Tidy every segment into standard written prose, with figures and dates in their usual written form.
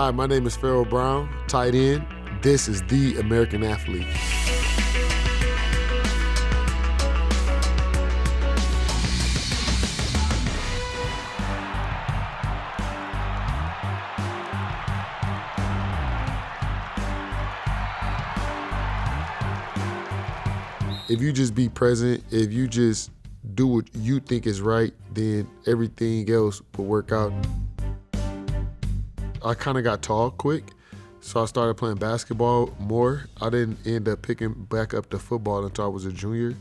Hi, my name is Pharaoh Brown, tight end. This is The American Athlete. If you just be present, if you just do what you think is right, then everything else will work out. I kind of got tall quick, so I started playing basketball more. I didn't end up picking back up the football until I was a junior.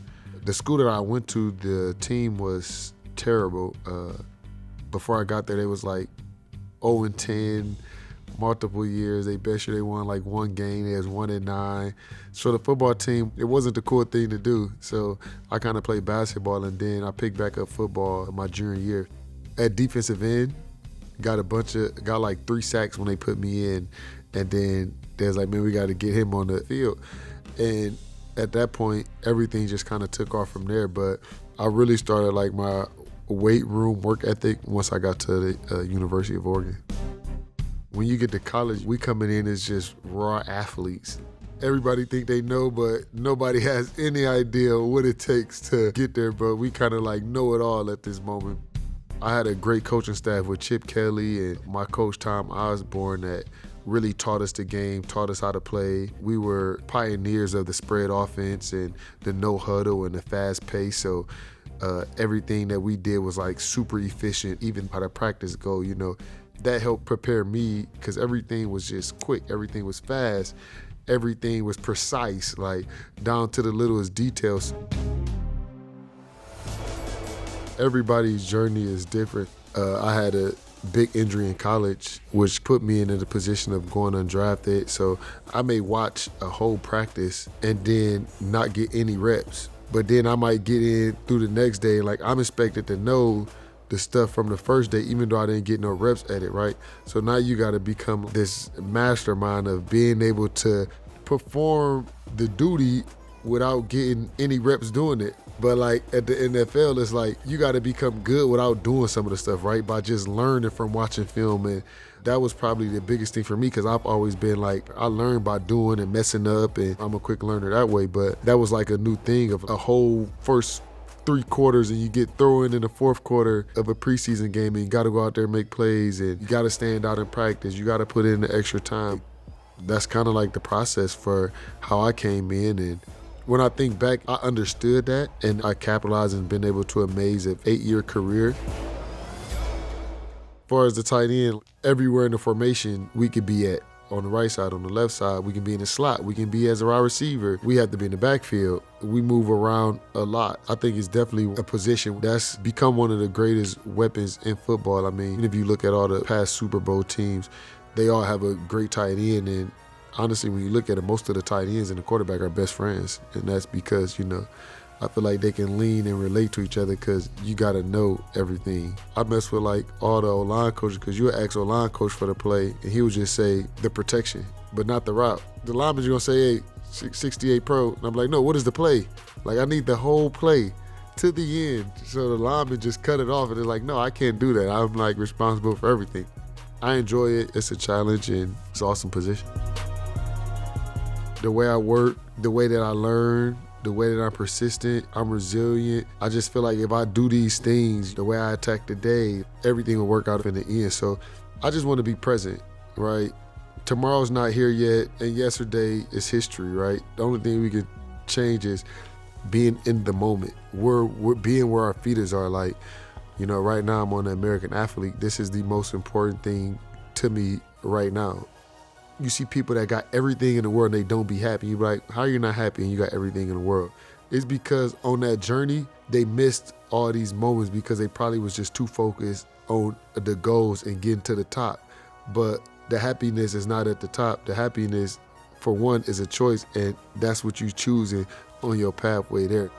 The school that I went to, the team was terrible. Before I got there, they was like 0-10, multiple years. They bet you they won like one game. They was 1-9. So the football team, it wasn't the cool thing to do. So I kind of played basketball, and then I picked back up football my junior year. At defensive end, got like 3 sacks when they put me in, and then there's like, man, we got to get him on the field. And at that point, everything just kind of took off from there. But I really started like my weight room work ethic once I got to the University of Oregon. When you get to college, we coming in as just raw athletes. Everybody think they know, but nobody has any idea what it takes to get there. But we kind of like know it all at this moment. I had a great coaching staff with Chip Kelly and my coach Tom Osborne that really taught us the game, taught us how to play. We were pioneers of the spread offense and the no huddle and the fast pace. So everything that we did was like super efficient, even how the practice go, you know. That helped prepare me because everything was just quick, everything was fast, everything was precise, like down to the littlest details. Everybody's journey is different. I had a big injury in college, which put me into the position of going undrafted. So I may watch a whole practice and then not get any reps. But then I might get in through the next day. Like, I'm expected to know the stuff from the first day, even though I didn't get no reps at it, right? So now you got to become this mastermind of being able to perform the duty without getting any reps doing it. But like at the NFL, it's like you got to become good without doing some of the stuff, right? By just learning from watching film. And that was probably the biggest thing for me because I've always been like, I learned by doing and messing up, and I'm a quick learner that way. But that was like a new thing of a whole first 3 quarters, and you get thrown in the fourth quarter of a preseason game, and you got to go out there and make plays, and you got to stand out in practice. You got to put in the extra time. That's kind of like the process for how I came in. And when I think back, I understood that, and I capitalized and been able to amaze an 8-year career. As far as the tight end, everywhere in the formation we could be at. On the right side, on the left side, we can be in the slot, we can be as a wide receiver, we have to be in the backfield. We move around a lot. I think it's definitely a position that's become one of the greatest weapons in football. I mean, if you look at all the past Super Bowl teams, they all have a great tight end, and honestly, when you look at it, most of the tight ends and the quarterback are best friends, and that's because, you know, I feel like they can lean and relate to each other because you got to know everything. I mess with like all the O-line coaches because you would ask O-line coach for the play and he would just say the protection, but not the route. The lineman's going to say, hey, 68 pro. And I'm like, no, what is the play? Like, I need the whole play to the end. So the lineman just cut it off and they're like, no, I can't do that. I'm like responsible for everything. I enjoy it. It's a challenge and it's an awesome position. The way I work, the way that I learn, the way that I'm persistent, I'm resilient. I just feel like if I do these things, the way I attack the day, everything will work out in the end. So I just want to be present, right? Tomorrow's not here yet, and yesterday is history, right? The only thing we can change is being in the moment. We're being where our feet are. Like, you know, right now I'm on the American Athlete. This is the most important thing to me right now. You see people that got everything in the world and they don't be happy. You're like, how are you not happy and you got everything in the world? It's because on that journey, they missed all these moments because they probably was just too focused on the goals and getting to the top. But the happiness is not at the top. The happiness, for one, is a choice, and that's what you choosing on your pathway there.